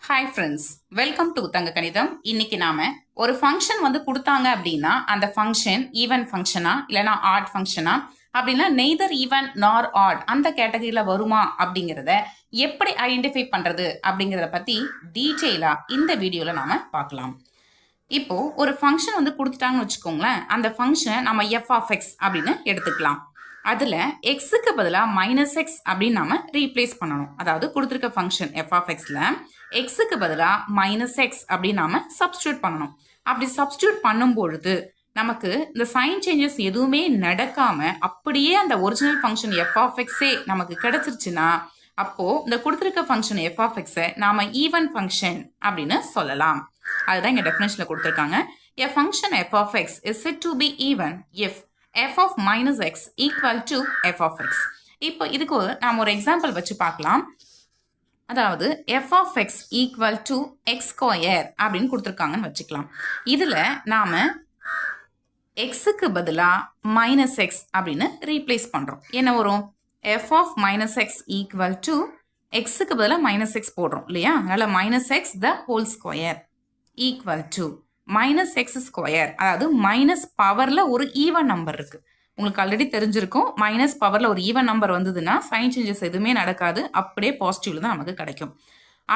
Hi friends, welcome to தங்க கணிதம். இன்னைக்கு நாம ஒரு ஃபங்க்ஷன் கொடுத்தாங்க அப்படின்னா அந்த ஃபங்க்ஷன் ஈவன் ஃபங்க்ஷனா இல்லைனா ஆட் ஃபங்க்ஷனா அப்படின்னா நெய்தர் ஈவன் நார் ஆட் அந்த கேட்டகரியில வருமா அப்படிங்கிறத எப்படி ஐடென்டிஃபை பண்றது அப்படிங்கிறத பத்தி டீட்டெயிலா இந்த வீடியோல நாம பார்க்கலாம். இப்போ ஒரு ஃபங்க்ஷன் கொடுத்துட்டாங்கன்னு வச்சுக்கோங்களேன். அந்த ஃபங்க்ஷனை நம்ம எஃப் ஆஃப் எக்ஸ் அப்படின்னு எடுத்துக்கலாம். அதில் எக்ஸுக்கு பதிலாக மைனஸ் எக்ஸ் அப்படின்னு நாம ரீப்ளேஸ் பண்ணணும். அதாவது கொடுத்துருக்க ஃபங்க்ஷன் எஃப் ஆஃப் எக்ஸில் எக்ஸுக்கு பதிலாக மைனஸ் எக்ஸ் அப்படின்னு நாம சப்ஸ்டியூட் பண்ணணும். அப்படி சப்ஸ்டியூட் பண்ணும்பொழுது நமக்கு இந்த சைன் சேஞ்சஸ் எதுவுமே நடக்காம அப்படியே அந்த ஒரிஜினல் ஃபங்க்ஷன் எஃப் ஆஃப் எக்ஸே நமக்கு கிடைச்சிருச்சுன்னா அப்போ இந்த கொடுத்துருக்க ஃபங்க்ஷன் எஃப் ஆஃப் எக்ஸை நாம ஈவன் ஃபங்க்ஷன் அப்படின்னு சொல்லலாம். அதுதான் இங்க டெஃபினேஷன்ல கொடுத்துருக்காங்க. A function f of x is said to be even if f of minus x equal to f of x. இப்போ இதுக்கு நாம் ஒரு எக்ஸாம்பிள் வச்சு பார்க்கலாம். அதாவது f of x equal to x square அப்படின்னு கொடுத்துருக்காங்கன்னு வச்சுக்கலாம். இதுல நாம xக்கு பதிலா மைனஸ் எக்ஸ் அப்படின்னு ரீப்ளேஸ் பண்றோம். என்ன வரும்? f of minus x equal to xக்கு பதிலா மைனஸ் எக்ஸ் போடுறோம் இல்லையா? அதனால minus x the whole square equal to minus X square. அதாவது மைனஸ் பவர்ல ஒரு ஈவன் நம்பர் இருக்கு. உங்களுக்கு ஆல்ரெடி தெரிஞ்சிருக்கும், மைனஸ் பவர்ல ஒரு ஈவன் நம்பர் வந்ததுன்னா சைன் சேஞ்சஸ் எதுவுமே நடக்காது, அப்படியே பாசிட்டிவ்ல தான் நமக்கு கிடைக்கும்.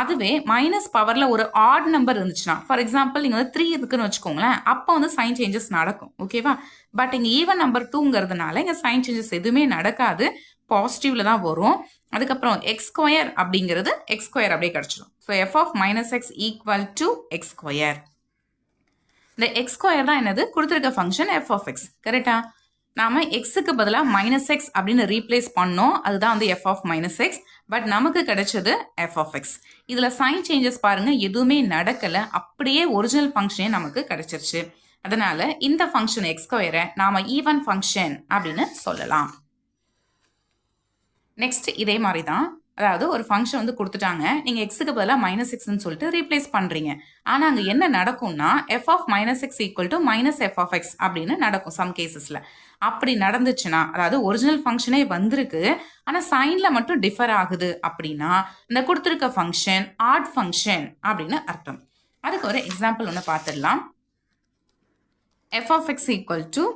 அதுவே மைனஸ் பவர்ல ஒரு ஆட் நம்பர் இருந்துச்சுன்னா, ஃபார் எக்ஸாம்பிள் நீங்க 3 இருக்குன்னு வச்சுக்கோங்களேன், அப்போ சைன் சேஞ்சஸ் நடக்கும். ஓகேவா? பட் இங்க ஈவன் நம்பர் 2ங்கிறதுனால இங்க சைன் சேஞ்சஸ் எதுவுமே நடக்காது, பாசிட்டிவ்ல தான் வரும். அதுக்கப்புறம் எக்ஸ் ஸ்கொயர் அப்படிங்கிறது எக்ஸ் ஸ்கொயர் அப்படியே கிடைச்சிடும். So f of minus x equal to x square. இந்த எக்ஸ் ஸ்கொயர் தான் என்னது? கொடுத்துருக்க ஃபங்க்ஷன் எஃப் ஆஃப் எக்ஸ். கரெக்டா? நாம எக்ஸுக்கு பதிலாக மைனஸ் எக்ஸ் அப்படின்னு ரீப்ளேஸ் பண்ணோம். அதுதான் f of minus x. But நமக்கு கிடைச்சது எஃப் ஆஃப் எக்ஸ். இதுல சைன் சேஞ்சஸ் பாருங்க எதுவுமே நடக்கல, அப்படியே ஒரிஜினல் ஃபங்க்ஷனே நமக்கு கிடைச்சிருச்சு. அதனால இந்த ஃபங்க்ஷன் எக்ஸ் ஸ்கொயரை நாம ஈவன் ஃபங்க்ஷன் அப்படின்னு சொல்லலாம். நெக்ஸ்ட் இதே மாதிரி தான், அதாவது ஒரு ஃபங்க்ஷன் கொடுத்துட்டாங்க, நீங்க எக்ஸுக்கு பதிலாக மைனஸ் எக்ஸ்ன்னு சொல்லிட்டு ரீப்ளேஸ் பண்றீங்க. ஆனா அங்க என்ன நடக்கும்னா f of minus x equal to minus f of x அப்படின்னு நடக்கும் சம் கேசஸ்ல. அப்படி நடந்துச்சுன்னா, அதாவது ஒரிஜினல் ஃபங்க்ஷனே வந்திருக்கு ஆனா சைன்ல மட்டும் டிஃபர் ஆகுது அப்படின்னா இந்த கொடுத்துருக்க ஃபங்க்ஷன் ஆட் ஃபங்க்ஷன் அப்படின்னு அர்த்தம். அதுக்கு ஒரு எக்ஸாம்பிள் ஒன்று பார்த்துடலாம். F of x equal to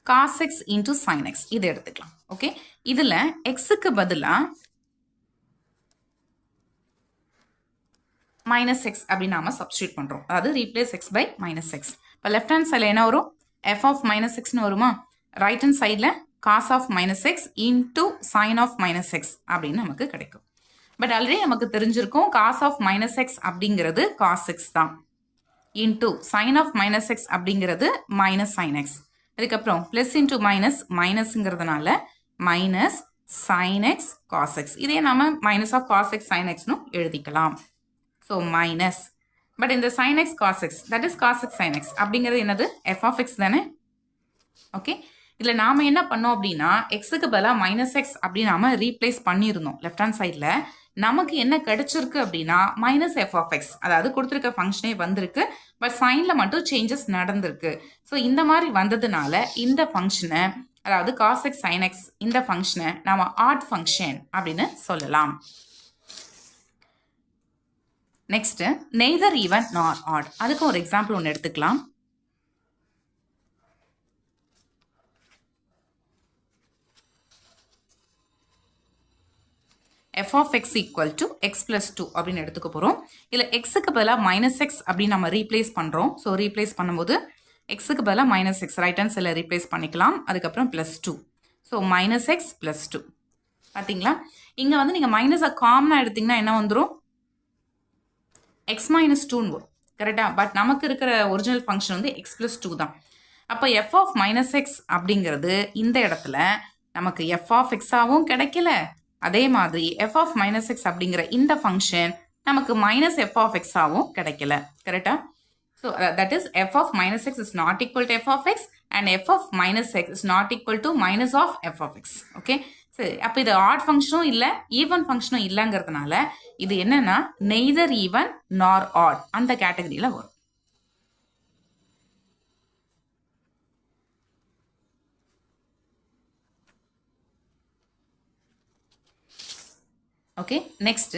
cos x into sin x இது எடுத்துக்கலாம். ஓகே, இதுல xக்கு பதிலா மைனஸ் எக்ஸ் அப்படின்னு நாம சப்ஸ்டியூட் பண்றோம். அதாவது replace X by minus X. இப்போ லெஃப்ட் ஹேண்ட் சைடில் என்ன வரும்? எஃப் ஆஃப் மைனஸ் எக்ஸ்னு வருமா? ரைட் ஹேண்ட் சைடில் cos of minus X into sine of minus X அப்படின்னு நமக்கு கிடைக்கும். பட் ஆல்ரெடி நமக்கு தெரிஞ்சிருக்கும் காஸ் ஆஃப் மைனஸ் எக்ஸ் அப்படிங்கிறது காஸ் எக்ஸ் தான், into sine of minus X அப்படிங்கிறது மைனஸ் சைன் எக்ஸ். அதுக்கப்புறம் பிளஸ் இன்டூ மைனஸ் மைனஸ்ங்கிறதுனால minus sine X cos X. இதே நாம minus of cos x sine எக்ஸ்னு எழுதிக்கலாம். ஸோ மைனஸ், பட் இந்த sine X cos x that is cos x sine x அப்படிங்கிறது என்னது? எஃப் ஆஃப் எக்ஸ் தானே. ஓகே, இதில் நாம என்ன பண்ணோம் அப்படின்னா எக்ஸுக்கு பதிலாக மைனஸ் எக்ஸ் அப்படின்னு நாம ரீப்ளேஸ் பண்ணியிருந்தோம். லெஃப்ட் ஹேண்ட் சைடில் நமக்கு என்ன கிடைச்சிருக்கு அப்படின்னா மைனஸ் எஃப் ஆஃப் எக்ஸ். அதாவது கொடுத்துருக்க ஃபங்க்ஷனே வந்திருக்கு, பட் சைன்ல மட்டும் சேஞ்சஸ் நடந்திருக்கு. ஸோ இந்த மாதிரி வந்ததுனால இந்த ஃபங்க்ஷனை, அதாவது காஸ் எக்ஸ் சைன் எக்ஸ் இந்த ஃபங்க்ஷனை நாம ஆட் ஃபங்க்ஷன் அப்படின்னு சொல்லலாம். நெக்ஸ்ட் நெய்தர் ஈவன் நார் ஆட். அதுக்கு ஒரு எக்ஸாம்பிள் ஒன்று எடுத்துக்கலாம். f of x equal to x plus 2 அப்படின்னு எடுத்துக்க போகிறோம். இதில் எக்ஸுக்கு பதிலாக மைனஸ் எக்ஸ் அப்படின்னு நம்ம ரீப்ளேஸ் பண்ணுறோம். ஸோ ரீப்ளேஸ் பண்ணும்போது எக்ஸுக்கு பதிலாக மைனஸ் எக்ஸ் ரைட் ஹேண்ட் சைடில் ரீப்ளேஸ் பண்ணிக்கலாம். அதுக்கப்புறம் plus 2. So minus X plus 2. பார்த்தீங்களா? இங்கே நீங்கள் மைனஸை காமனாக எடுத்திங்கன்னா என்ன வந்துடும்? எக்ஸ் மைனஸ் 2ன்னு வரும். கரெக்டாக? பட் நமக்கு இருக்கிற ஒரிஜினல் ஃபங்க்ஷன் எக்ஸ் ப்ளஸ் 2 தான். அப்போ எஃப் ஆஃப் மைனஸ் எக்ஸ் அப்படிங்கிறது இந்த இடத்துல நமக்கு எஃப் ஆஃப் எக்ஸாகவும் கிடைக்கல, அதே மாதிரி எஃப் ஆஃப் மைனஸ் எக்ஸ் அப்படிங்கிற இந்த ஃபங்க்ஷன் நமக்கு மைனஸ் எஃப் ஆஃப் எக்ஸாகவும் கிடைக்கல. கரெக்டா? So that is f of minus x is not equal to f of x and f of minus x is not equal to minus of f of x. Okay, சரி, அப்போ இது add ஃபங்க்ஷனும் இல்லை even ஃபங்க்ஷனும் இல்லைங்கிறதுனால இது என்னன்னா neither even நார் add அந்த கேட்டகரியில் வரும். ஓகே, நெக்ஸ்ட்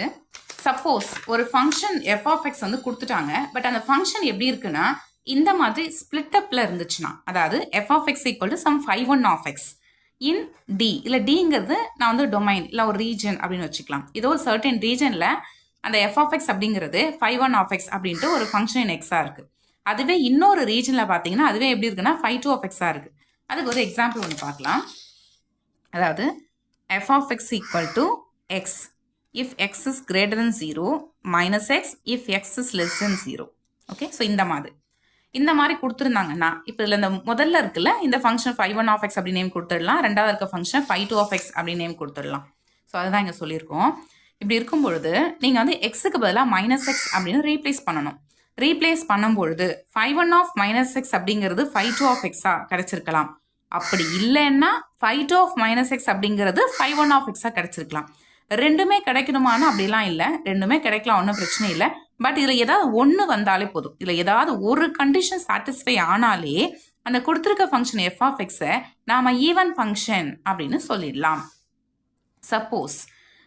சப்போஸ் ஒரு ஃபங்க்ஷன் எஃப் ஆஃப் எக்ஸ் வந்து கொடுத்துட்டாங்க, பட் அந்த ஃபங்க்ஷன் எப்படி இருக்குன்னா இந்த மாதிரி ஸ்பிளிட் அப்ல இருந்துச்சுன்னா, அதாவது f of x equal to some 5(1) of x in t, இல்லை டிங்கிறது நான் வந்து டொமைன் இல்லை ஒரு ரீஜன் அப்படின்னு வச்சுக்கலாம். ஏதோ ஒரு சர்டன் ரீஜனில் அந்த எஃப் ஆஃப் எக்ஸ் அப்படிங்கிறது 5(1) ஆஃப் எக்ஸ் அப்படின்ட்டு ஒரு ஃபங்க்ஷன் இன் எக்ஸாக இருக்குது. அதுவே இன்னொரு ரீஜனில் பார்த்தீங்கன்னா அதுவே எப்படி இருக்குன்னா 5(2) ஆஃப் எக்ஸாக இருக்குது. அதுக்கு ஒரு எக்ஸாம்பிள் ஒன்று பார்க்கலாம். அதாவது f of x equal to x if x is greater than 0 minus x if x is less than 0. Okay, so இந்த மாதிரி கொடுத்துருந்தாங்கன்னா இப்போ இதில் இந்த முதல்ல இருக்குல்ல இந்த ஃபங்க்ஷன் 5(1) ஆஃப் எக்ஸ் அப்படி நேம் கொடுத்துடலாம். ரெண்டாவது இருக்க ஃபங்க்ஷன் 5(2) ஆஃப் எக்ஸ் அப்படி நேம் கொடுத்துடலாம். ஸோ அதுதான் இங்கே சொல்லியிருக்கோம். இப்படி இருக்கும் பொழுது நீங்கள் வந்து எக்ஸுக்கு பதிலாக மைனஸ் எக்ஸ் அப்படின்னு ரீப்ளேஸ் பண்ணணும். ரீப்ளேஸ் பண்ணும்பொழுது 5(1) ஆஃப் மைனஸ் எக்ஸ் அப்படிங்கிறது 5(2) ஆஃப் எக்ஸாக கிடைச்சிருக்கலாம். அப்படி இல்லைன்னா 5(2) ஆஃப் மைனஸ் எக்ஸ் அப்படிங்கிறது 5(1) ஆஃப் எக்ஸாக கிடைச்சிருக்கலாம். ரெண்டுமே கிடைக்கணுமானா அப்படிலாம் இல்லை, ரெண்டுமே கிடைக்கலாம், ஒன்றும் பிரச்சனை இல்லை. பட் இதில் ஏதாவது ஒன்று வந்தாலே போதும். இதில் ஏதாவது ஒரு கண்டிஷன் சாட்டிஸ்ஃபை ஆனாலே அந்த கொடுத்துருக்க ஃபங்க்ஷன் எஃப் ஆஃப் எக்ஸை நாம் ஈவன் ஃபங்க்ஷன் அப்படின்னு சொல்லிடலாம். சப்போஸ்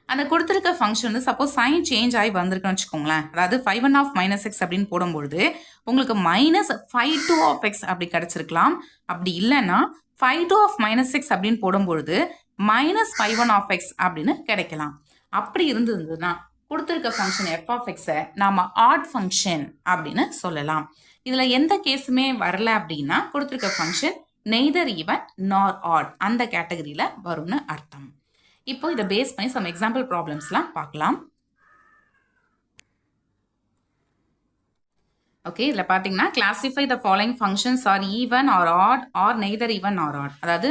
அந்த கொடுத்துருக்க ஃபங்க்ஷன் வந்து சப்போஸ் சைன் சேஞ்ச் ஆகி வந்திருக்குன்னு வச்சுக்கோங்களேன். அதாவது 5(1) ஆஃப் மைனஸ் எக்ஸ் அப்படின்னு போடும்பொழுது உங்களுக்கு -5(2) ஆஃப் எக்ஸ் அப்படி கிடைச்சிருக்கலாம். அப்படி இல்லைன்னா 5(2) ஆஃப் மைனஸ் எக்ஸ் அப்படின்னு போடும்பொழுது -5(1) ஆஃப் எக்ஸ் அப்படின்னு கிடைக்கலாம். அப்படி இருந்ததுன்னா கொடுத்துருக்க ஃபங்க்ஷன் எஃப் ஆஃப் எக்ஸை நாம் ஆட் ஃபங்க்ஷன் அப்படின்னு சொல்லலாம். இதில் எந்த கேஸுமே வரல அப்படின்னா கொடுத்துருக்க ஃபங்க்ஷன் நெய்தர் ஈவன் நார் ஆட் அந்த கேட்டகரியில் வரும்னு அர்த்தம். இப்போ இதை பேஸ் பண்ணி சம் எக்ஸாம்பிள் ப்ராப்ளம்ஸ்லாம் பார்க்கலாம். ஓகே, இதில் பார்த்தீங்கன்னா classify the following functions are even or odd or neither even or odd. அதாவது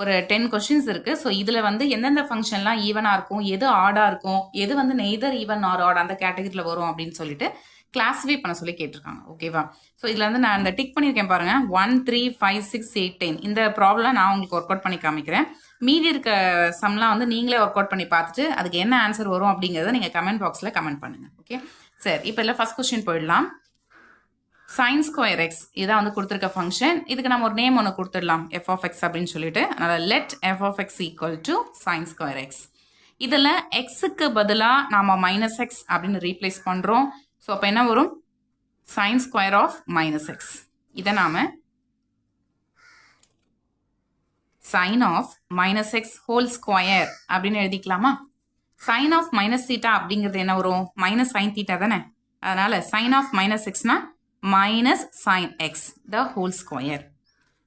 ஒரு 10 கொஸ்டின்ஸ் இருக்குது. ஸோ இதில் வந்து எந்தெந்த ஃபங்க்ஷன்லாம் ஈவனாக இருக்கும், எது ஆடாக இருக்கும், எது வந்து நெய்தர் ஈவன் ஆர் ஆட் அந்த கேட்டகரியில் வரும் அப்படின்னு சொல்லிட்டு கிளாஸிஃபை பண்ண சொல்லி கேட்டிருக்காங்க. ஓகேவா? ஸோ இதில் வந்து நான் இந்த டிக் பண்ணியிருக்கேன் பாருங்கள், 1, 3, 5, 6, 8, 10 இந்த ப்ராப்ளம் நான் உங்களுக்கு ஒர்க் அவுட் பண்ணி காமிக்கிறேன். மீதி இருக்க சம்லாம் வந்து நீங்களே ஒர்க் அவுட் பண்ணி பார்த்துட்டு அதுக்கு என்ன ஆன்சர் வரும் அப்படிங்கிறத நீங்கள் கமெண்ட் பாக்ஸில் கமெண்ட் பண்ணுங்கள். ஓகே, சரி, இப்போ இல்லை ஃபர்ஸ்ட் கொஸ்டின் போயிடலாம். sin square x இதான் வந்து கொடுத்துருக்க ஃபங்க்ஷன். இதுக்கு நம்ம ஒரு நேம் ஒன்று கொடுத்துடலாம், f of x அப்படின்னு சொல்லிட்டு. அதனால் let f of x equal to sin square x. இதில் எக்ஸுக்கு பதிலாக நாம் -x அப்படின்னு ரீப்ளேஸ் பண்ணுறோம். ஸோ அப்போ என்ன வரும்? sin square of -x. இதை நாம் sin of -x whole square அப்படின்னு எழுதிக்கலாமா? sin of -θ அப்படிங்கிறது என்ன வரும்? -sin θ தானே. அதனால் sin of -xனா minus sin x the whole square.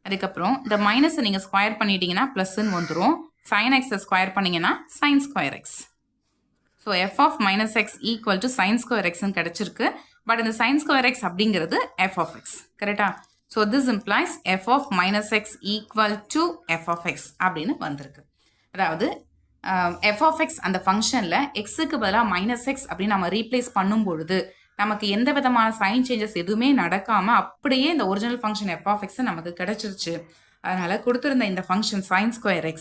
அதுக்கப்புறம் இந்த மைனஸை நீங்கள் ஸ்கொயர் பண்ணிட்டீங்கன்னா ப்ளஸ்ன்னு வந்துடும். sin x ஸ்கொயர் பண்ணிங்கன்னா sin square x. So f of -x equal to sin square xன்னு கிடச்சிருக்கு. பட் இந்த sin square x அப்படிங்கிறது f of x. கரெக்டா? So this implies f of -x equal to f of x அப்படின்னு வந்திருக்கு. அதாவது f of x அந்த ஃபங்க்ஷனில் எக்ஸுக்கு பதிலாக -x அப்படின்னு நம்ம ரீப்ளேஸ் பண்ணும் பொழுது நமக்கு எந்த விதமான சைன் சேஞ்சஸ் எதுவுமே நடக்காமல் அப்படியே இந்த original function f of x நமக்கு கிடைச்சிருச்சு. அதனால் கொடுத்துருந்த இந்த ஃபங்க்ஷன் sin square x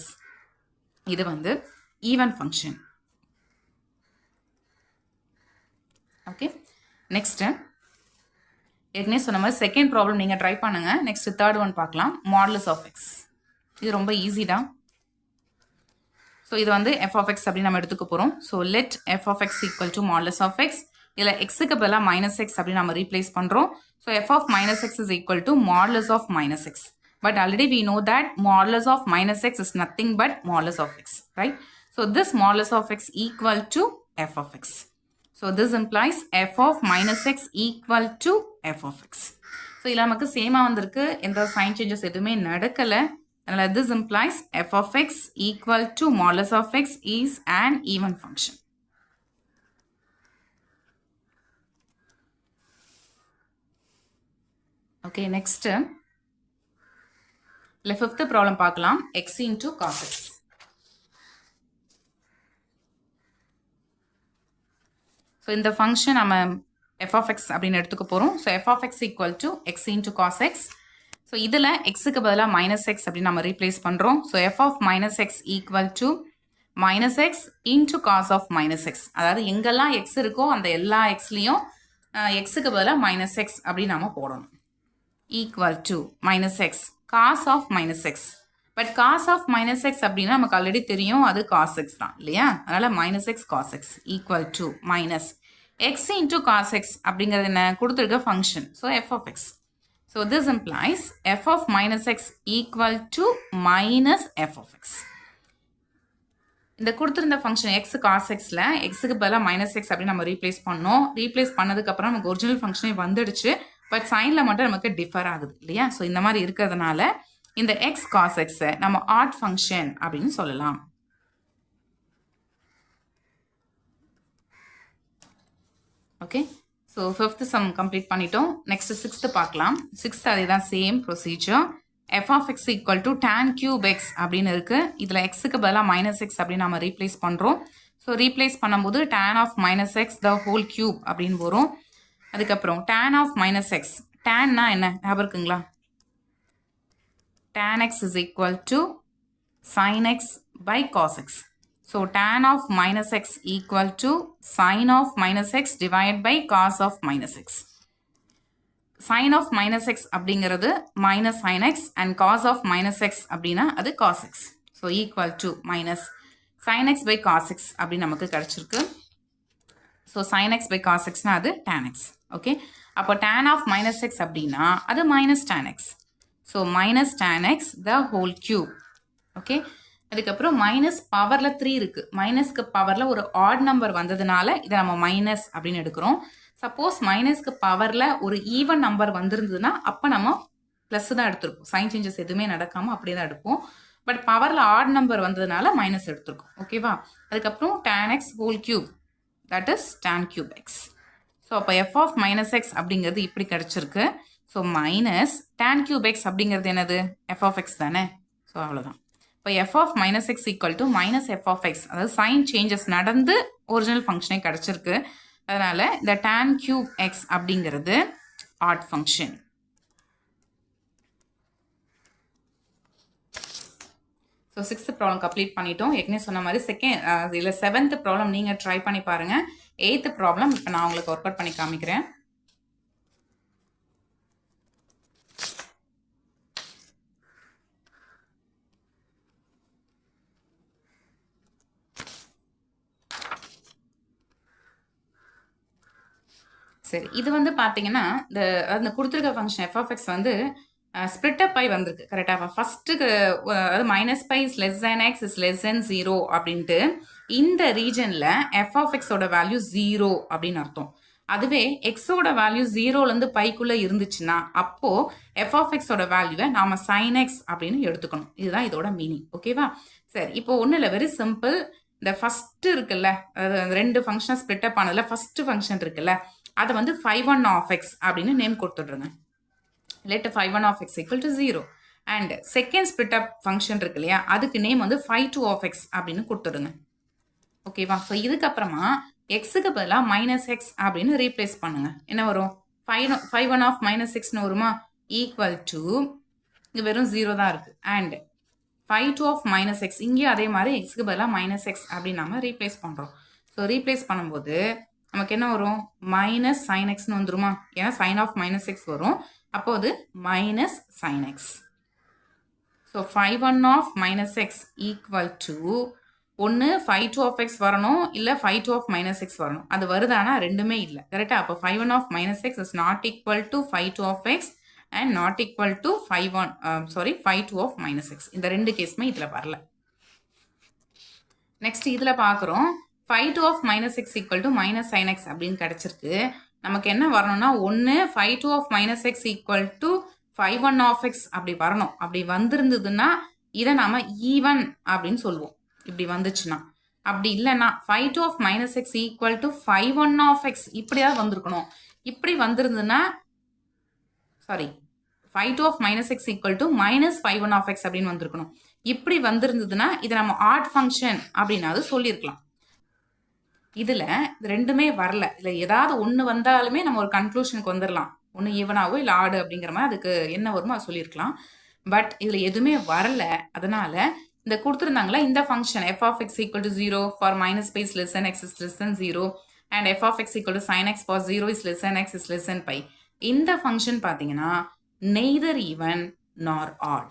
இது வந்து ஈவன் ஃபங்க்ஷன். ஓகே, நெக்ஸ்ட்டு ஏற்கனவே சொன்ன மாதிரி செகண்ட் ப்ராப்ளம் நீங்கள் ட்ரை பண்ணுங்கள். நெக்ஸ்ட் தேர்ட் ஒன் பார்க்கலாம், மாடுலஸ் ஆஃப் எக்ஸ். இது ரொம்ப ஈஸி தான். ஸோ இது வந்து எஃப் ஆஃப் எக்ஸ் அப்படின்னு நம்ம எடுத்துக்க போகிறோம். So let f of x equal to modulus of x. இதில் எக்ஸுக்கு பதிலாக -x அப்படின்னு நம்ம ரீப்ளேஸ் பண்ணுறோம். So f of -x is equal to modulus of -x. But already we know that modulus of -x is nothing but modulus of x, right? So this modulus of x equal to f of x. So this implies f of -x equal to f of x. So இதில் நமக்கு சேமாக வந்திருக்கு, எந்த sign changes எதுவுமே நடக்கலை. அதனால் this implies f of x equal to modulus of x is an even function. Okay, next இல்லை fifth problem பார்க்கலாம், x into cos x. So இந்த ஃபங்க்ஷன் நம்ம f of x அப்படின்னு எடுத்துக்க போகிறோம். So f of x equal to x into cos x. So இதில் எக்ஸுக்கு பதிலாக -x அப்படின்னு நம்ம ரீப்ளேஸ் பண்ணுறோம். So f of -x equal to -x into cos of -x. அதாவது எங்கெல்லாம் x இருக்கோ அந்த எல்லா எக்ஸ்லேயும் எக்ஸுக்கு பதிலாக -x அப்படின்னு நம்ம போடணும். Equal to -x cos of -x. But cos of minus x அப்படின்னா நமக்கு ஆல்ரெடி தெரியும் அது காஸ் எக்ஸ் தான் இல்லையா? அதனால் minus x cos x equal to minus X into cos x அப்படிங்கிறது என்ன கொடுத்துருக்க function. So f of x. So this implies f of minus x equal to minus f of x. இந்த கொடுத்துருந்த function X cos எக்ஸில் எக்ஸுக்கு பதிலாக minus X அப்படின்னு நம்ம ரீப்ளேஸ் பண்ணோம். ரீப்ளேஸ் பண்ணதுக்கப்புறம் நமக்கு ஒரிஜினல் ஃபங்க்ஷனே வந்துடுச்சு. பட் சைனில் மட்டும் நமக்கு டிஃபர் ஆகுது இல்லையா? ஸோ இந்த மாதிரி இருக்கிறதுனால இந்த எக்ஸ் காஸ் எக்ஸை நம்ம ஆட் ஃபங்க்ஷன் அப்படின்னு சொல்லலாம். Okay, so fifth sum complete பண்ணிட்டோம். நெக்ஸ்ட் சிக்ஸ்த்து பார்க்கலாம். சிக்ஸ்த் அதே தான் same procedure. F of x equal to tan cube x அப்படின்னு இருக்கு. இதில் எக்ஸுக்கு பதிலாக மைனஸ் எக்ஸ் அப்படின்னு நம்ம ரீப்ளேஸ் பண்ணுறோம். ஸோ ரீப்ளேஸ் பண்ணும்போது tan of minus x the whole cube அப்படின்னு வரும். அதுக்கப்புறம் tan ஆஃப் மைனஸ் எக்ஸ், டேன்னா என்ன ஞாபகம் இருக்குங்களா? tan x is equal to sin x by cos x. So tan of minus x equal to sin of minus x divided by cos of minus x. Sin of minus x அப்படிங்கிறது minus sin x and cos of minus x அப்படின்னா அது cos x. So equal to minus sin x by cos x அப்படின்னு நமக்கு கிடைச்சிருக்கு. So sin x by cos x அது tan x. Okay. அப்போ tan of minus x அப்படின்னா அது minus tan x. So minus tan x the whole cube. Okay. அதுக்கப்புறம் minus பவரில் 3 இருக்குது. மைனஸ்க்கு பவரில் ஒரு ஆட் நம்பர் வந்ததுனால இதை நம்ம மைனஸ் அப்படின்னு எடுக்கிறோம். சப்போஸ் மைனஸ்க்கு பவரில் ஒரு ஈவன் நம்பர் வந்திருந்ததுன்னா அப்போ நம்ம ப்ளஸ் தான் எடுத்திருப்போம். சைன் சேஞ்சஸ் எதுவுமே நடக்காமல் அப்படியே தான் எடுப்போம். பட் பவரில் ஆட் நம்பர் வந்ததுனால மைனஸ் எடுத்திருக்கோம். ஓகேவா? அதுக்கப்புறம் tan x whole cube that is tan cube x. So அப்போ f of minus x அப்படிங்கிறது இப்படி கிடச்சிருக்கு. So minus tan cube x அப்படிங்கிறது என்னது? f of x தானே? ஸோ அவ்வளோதான். இப்போ f of minus x equal to minus f of x, அதாவது சைன் சேஞ்சஸ் நடந்து ஒரிஜினல் ஃபங்க்ஷனே கிடச்சிருக்கு. அதனால் இந்த tan cube x அப்படிங்கிறது odd function. So 6th problem complete பண்ணிட்டோம். ஏற்கனவே சொன்ன மாதிரி இதில் 7th ப்ராப்ளம் நீங்கள் ட்ரை பண்ணி பாருங்கள். 8th ப்ராப்ளம் இப்போ நான் உங்களுக்கு ஒர்க் அவுட் பண்ணி காமிக்கிறேன். சரி, இது வந்து பார்த்தீங்கன்னா இந்த கொடுத்துருக்க ஃபங்க்ஷன் எஃப் ஆஃப் எக்ஸ் வந்து ஸ்ப்ளிட் அப் ஆகி வந்திருக்கு. கரெக்டாக ஃபஸ்ட்டுக்கு அதாவது minus by is less than x is less than 0 அப்படின்ட்டு இந்த ரீஜனில் எஃப் ஆஃப் எக்ஸோட வேல்யூ 0 அப்படின்னு அர்த்தம். அதுவே எக்ஸோட வேல்யூ 0லேருந்து பைக்குள்ளே இருந்துச்சுன்னா அப்போது எஃப் ஆஃப் எக்ஸோட வேல்யூவை நாம் சைன் எக்ஸ் அப்படின்னு எடுத்துக்கணும். இதுதான் இதோட மீனிங். ஓகேவா? சரி, இப்போ ஒன்றும் இல்லை, வெரி சிம்பிள். இந்த ஃபஸ்ட்டு இருக்குல்ல, அதாவது 2 ஃபங்க்ஷனை ஸ்ப்ளிட் அப் ஆனதில் ஃபஸ்ட்டு ஃபங்க்ஷன் இருக்குல்ல, அதை வந்து phi1 of x அப்படின்னு நேம் கொடுத்துடுறேங்க. let phi1 of x equal to 0 and second split up function இருக்கு இல்லையா, அதுக்கு நேம் வந்து phi2 of x அப்படின்னு கொடுத்துடுங்க. ஓகேவா? ஸோ இதுக்கப்புறமா எக்ஸுக்கு பதிலாக மைனஸ் எக்ஸ் அப்படின்னு ரீப்ளேஸ் பண்ணுங்க. என்ன வரும்? phi1 of minus xன்னு வருமா? ஈக்குவல் டு இங்கே வெறும் 0 தான் இருக்குது. And phi2 of minus x இங்கேயும் அதே மாதிரி எக்ஸுக்கு பதிலாக மைனஸ் எக்ஸ் அப்படின்னு நம்ம ரீப்ளேஸ் பண்ணுறோம். ஸோ ரீப்ளேஸ் பண்ணும்போது நமக்கு என்ன வரும்? மைனஸ் சைன் எக்ஸ்னு வந்துருமா? ஏன்னா சைன் ஆஃப் மைனஸ் எக்ஸ் வரும். அப்போது minus sine x. So phi1 of minus x equal to ஒன்று phi2 of x வரணும், இல்லை phi2 of minus x வரணும். அது வருதானா? ரெண்டுமே இல்லை. கரெக்டாக? அப்போ phi1 of minus x is not equal to phi2 of x and not equal to phi2 of minus x. இந்த ரெண்டு கேஸுமே இதில் வரல. நெக்ஸ்ட் இதில் பார்க்குறோம் phi2 of minus x equal to minus sin x அப்படின்னு கிடச்சிருக்கு. நமக்கு என்ன வரணும்னா ஒன்று phi2 of minus x equal to phi1 of x அப்படி வரணும். அப்படி வந்திருந்ததுன்னா இதை நாம் ஈவன் அப்படின்னு சொல்லுவோம். இப்படி வந்துச்சுன்னா. அப்படி இல்லைன்னா phi2 of minus x equal to phi1 of x இப்படியாவது வந்திருக்கணும். இப்படி வந்திருந்ததுன்னா phi2 of minus x equal to minus phi1 of x அப்படின்னு வந்திருக்கணும். இப்படி வந்திருந்ததுன்னா இதை நம்ம ஆட் ஃபங்க்ஷன் அப்படின்னாவது சொல்லியிருக்கலாம். இதில் ரெண்டுமே வரல. இதில் ஏதாவது ஒன்று வந்தாலுமே நம்ம ஒரு கன்க்ளூஷனுக்கு வந்துடலாம். ஒன்று ஈவனாகவோ இல்லை ஆடு அப்படிங்கிற மாதிரி அதுக்கு என்ன வருமோ அது சொல்லியிருக்கலாம். பட் இதில் எதுவுமே வரல. அதனால் இந்த கொடுத்துருந்தாங்களா இந்த function f of x equal to 0 for minus pi is less than x is less than 0 and f of x equal to sin x for 0 is less than x is less than pi. இந்த function பார்த்தீங்கன்னா neither even nor odd.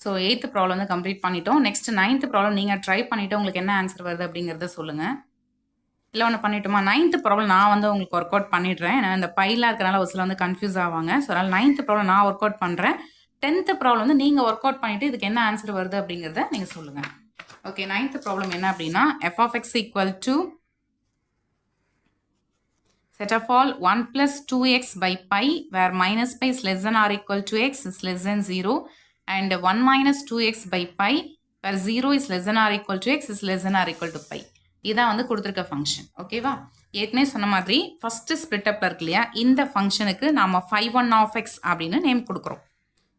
So 8th problem வந்து complete பண்ணிட்டோம். Next 9th problem நீங்கள் try பண்ணிவிட்டு உங்களுக்கு என்ன answer வருது அப்படிங்கிறத சொல்லுங்கள். இல்லை ஒன்று பண்ணிட்டோமா? 9th ப்ராப்ளம் நான் வந்து உங்களுக்கு ஒர்க் அவுட் பண்ணிடுறேன். ஏன்னா இந்த பைலாக இருக்கிறனால ஒரு சில வந்து கன்ஃபியூஸ் ஆவாங்க. ஸோ அதனால் 9th ப்ராப்ளம் நான் ஒர்க் அவுட் பண்ணுறேன். 10th ப்ராப்ளம் வந்து நீங்கள் ஒர்க் அவுட் பண்ணிவிட்டு இதுக்கு என்ன ஆன்சர் வருது அப்படிங்கிறத நீங்கள் சொல்லுங்கள். ஓகே, 9th ப்ராப்ளம் என்ன அப்படின்னா f of x equal to set of all 1 plus 2x by pi where minus pi is less than or equal to x is less than 0 and 1 minus 2x by pi where 0 is less than or equal to x is less than or equal to pi. இதான் வந்து கொடுத்துருக்க function. ஓகேவா? ஏற்கனவே சொன்ன மாதிரி first split அப்ல இருக்கு இல்லையா, இந்த ஃபங்க்ஷனுக்கு நாம φ1 of x அப்படின்னு நேம் கொடுக்குறோம்.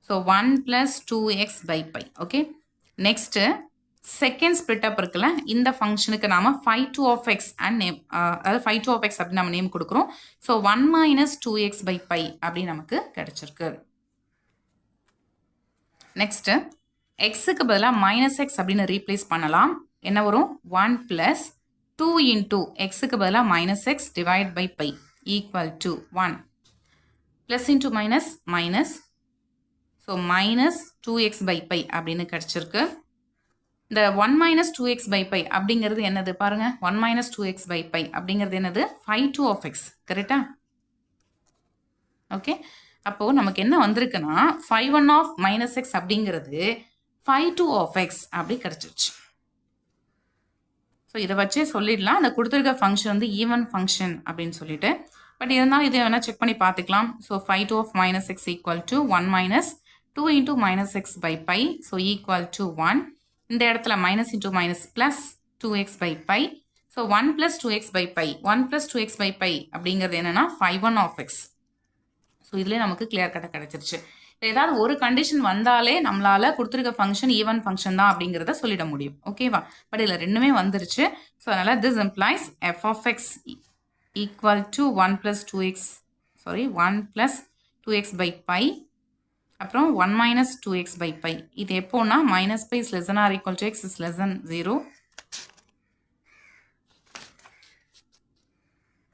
So 1 plus 2x by pi. Okay, next second split அப் இருக்குல்ல, இந்த ஃபங்க்ஷனுக்கு நாம φ2 of x அண்ட் நேம், அதாவது φ2 of x அப்படின்னு நம்ம நேம் கொடுக்குறோம். So 1 minus 2x by pi அப்படின்னு நமக்கு கிடைச்சிருக்கு. நெக்ஸ்ட் எக்ஸுக்கு பதிலாக மைனஸ் எக்ஸ் அப்படின்னு ரீப்ளேஸ் பண்ணலாம். என்ன வரும்? 1 plus 2 into எக்ஸுக்கு பதிலாக minus x divide by pi equal to 1 plus into minus minus, so minus 2x by pi அப்படின்னு கிடைச்சிருக்கு. இந்த 1 minus 2x by pi அப்படிங்கிறது என்னது பாருங்க, 1 minus 2x by pi அப்படிங்கிறது என்னது? φ2 of x. கரெக்டா? ஓகே, அப்போ நமக்கு என்ன வந்திருக்குன்னா φ1 of minus x அப்படிங்கிறது φ2 of x அப்படி கிடைச்சிருச்சு. ஸோ இதை வச்சே சொல்லிடலாம், அந்த கொடுத்துருக்க ஃபங்க்ஷன் வந்து ஈவன் ஃபங்க்ஷன் அப்படின்னு சொல்லிட்டு. பட் இருந்தாலும் இதை வேணால் செக் பண்ணி பார்த்துக்கலாம். So φ2 of minus x equal to 1 minus 2 into minus x by pi, so equal to 1. இந்த இடத்துல minus into minus plus 2x by pi. So 1 plus 2x by pi, 1 plus 2x by pi அப்படிங்கிறது என்னன்னா φ1 of x. So இதுலேயே நமக்கு clear கட்டாக கிடைச்சிருச்சு. ஏதாவது ஒரு கண்டிஷன் வந்தாலே நம்மளால கொடுத்துருக்க ஃபங்க்ஷன் ஈவன் ஃபங்க்ஷன் தான் அப்படிங்கிறத சொல்லிட முடியும். ஓகேவா? பட் இதில் ரெண்டுமே வந்துருச்சு. ஸோ அதனால் this implies f of x equal to 1 plus 2x by pi அப்புறம் 1 minus 2x by pi. இது எப்போனா minus pi is less than or equal to x is less than 0.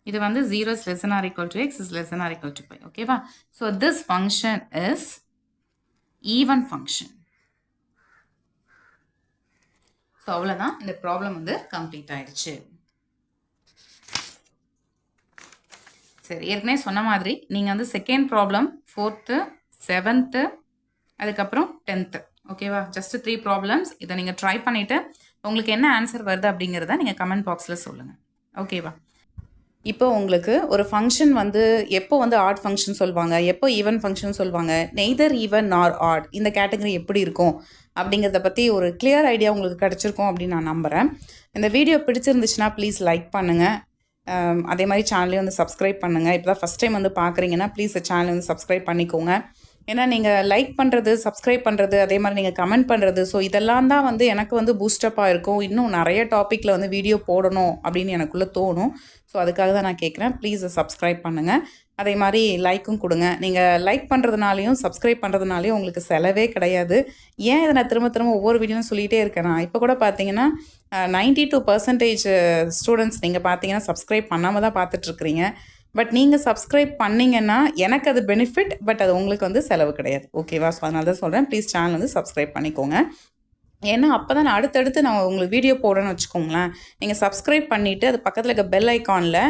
இது வந்து 0 is less than or equal to x is less than or equal to pi. ஓகேவா? So this function is even function. So அவ்வளவுதான், இந்த problem வந்து complete ஆயிடுச்சு. சரி, ஏற்கனவே சொன்ன மாதிரி நீங்கள் வந்து செகண்ட் ப்ராப்ளம் 4th 7th அதுக்கப்புறம் 10th. ஓகேவா? Just 3 problems. இதை நீங்கள் ட்ரை பண்ணிவிட்டு உங்களுக்கு என்ன ஆன்சர் வருது அப்படிங்கிறத நீங்கள் கமெண்ட் பாக்ஸில் சொல்லுங்கள். ஓகேவா? இப்போ உங்களுக்கு ஒரு ஃபங்க்ஷன் வந்து எப்போ வந்து ஆட் ஃபங்க்ஷன் சொல்லுவாங்க, எப்போ ஈவன் ஃபங்க்ஷன் சொல்லுவாங்க, நெய்தர் ஈவன் நார் ஆட், இந்த கேட்டகரி எப்படி இருக்கும் அப்படிங்கிறத பற்றி ஒரு கிளியர் ஐடியா உங்களுக்கு கிடச்சிருக்கும் அப்படின்னு நான் நம்புகிறேன். இந்த வீடியோ பிடிச்சிருந்துச்சுன்னா ப்ளீஸ் லைக் பண்ணுங்கள். அதே மாதிரி சேனலையும் வந்து சப்ஸ்கிரைப் பண்ணுங்கள். இப்போ தான் ஃபஸ்ட் டைம் வந்து பார்க்குறீங்கன்னா ப்ளீஸ் சேனலை வந்து சப்ஸ்கிரைப் பண்ணிக்கோங்க. ஏன்னா நீங்கள் லைக் பண்ணுறது, சப்ஸ்கிரைப் பண்ணுறது, அதே மாதிரி நீங்கள் கமெண்ட் பண்ணுறது, ஸோ இதெல்லாம் தான் வந்து எனக்கு வந்து பூஸ்டப்பாக இருக்கும். இன்னும் நிறைய டாப்பிக்கில் வந்து வீடியோ போடணும் அப்படின்னு எனக்குள்ளே தோணும். ஸோ அதுக்காக தான் நான் கேட்குறேன், ப்ளீஸ் சப்ஸ்கிரைப் பண்ணுங்கள். அதே மாதிரி லைக்கும் கொடுங்க. நீங்கள் லைக் பண்ணுறதுனாலையும் சப்ஸ்கிரைப் பண்ணுறதுனாலையும் உங்களுக்கு செலவே கிடையாது. ஏன் இதை நான் திரும்ப திரும்ப ஒவ்வொரு வீடியோவும் சொல்லிகிட்டே இருக்கேன். இப்போ கூட பார்த்தீங்கன்னா 92% ஸ்டூடெண்ட்ஸ் நீங்கள் பார்த்தீங்கன்னா சப்ஸ்கிரைப் பண்ணாமல் தான் பார்த்துட்ருக்குறீங்க. பட் நீங்கள் சப்ஸ்கிரைப் பண்ணிங்கன்னா எனக்கு அது பெனிஃபிட், பட் அது உங்களுக்கு வந்து செலவு கிடையாது. ஓகேவா? ஸோ அதனால தான் சொல்கிறேன், ப்ளீஸ் சேனல் வந்து சப்ஸ்கிரைப் பண்ணிக்கோங்க. ஏன்னா அப்போ தான் நான் அடுத்தடுத்து நான் உங்களுக்கு வீடியோ போடணும்னு வச்சுக்கோங்களேன். நீங்கள் சப்ஸ்கிரைப் பண்ணிவிட்டு அது பக்கத்தில் இருக்க பெல் ஐக்கானில்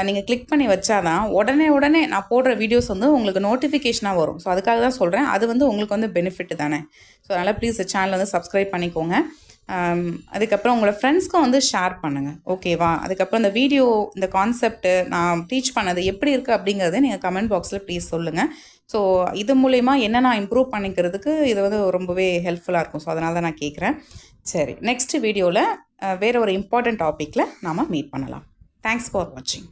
நீங்கள் கிளிக் பண்ணி வச்சாதான் உடனே நான் போடுற வீடியோஸ் வந்து உங்களுக்கு நோட்டிஃபிகேஷனாக வரும். ஸோ அதுக்காக தான் சொல்கிறேன், அது வந்து உங்களுக்கு வந்து பெனிஃபிட் தானே. ஸோ அதனால் ப்ளீஸ் சேனல் வந்து சப்ஸ்கிரைப் பண்ணிக்கோங்க. அதுக்கப்புறம் உங்களோட ஃப்ரெண்ட்ஸ்க்கும் வந்து ஷேர் பண்ணுங்கள். ஓகேவா? அதுக்கப்புறம் இந்த வீடியோ, இந்த கான்செப்ட்டு நான் டீச் பண்ணது எப்படி இருக்குது அப்படிங்கிறத நீங்கள் கமெண்ட் பாக்ஸில் ப்ளீஸ் சொல்லுங்கள். ஸோ இது மூலயமா என்ன நான் இம்ப்ரூவ் பண்ணிக்கிறதுக்கு இது வந்து ரொம்பவே ஹெல்ப்ஃபுல்லாக இருக்கும். ஸோ அதனால தான் நான் கேட்குறேன். சரி, நெக்ஸ்ட் வீடியோவில் வேறு ஒரு இம்பார்ட்டன்ட் டாப்பிக்கில் நாம் மீட் பண்ணலாம். தேங்க்ஸ் ஃபார் வாட்சிங்.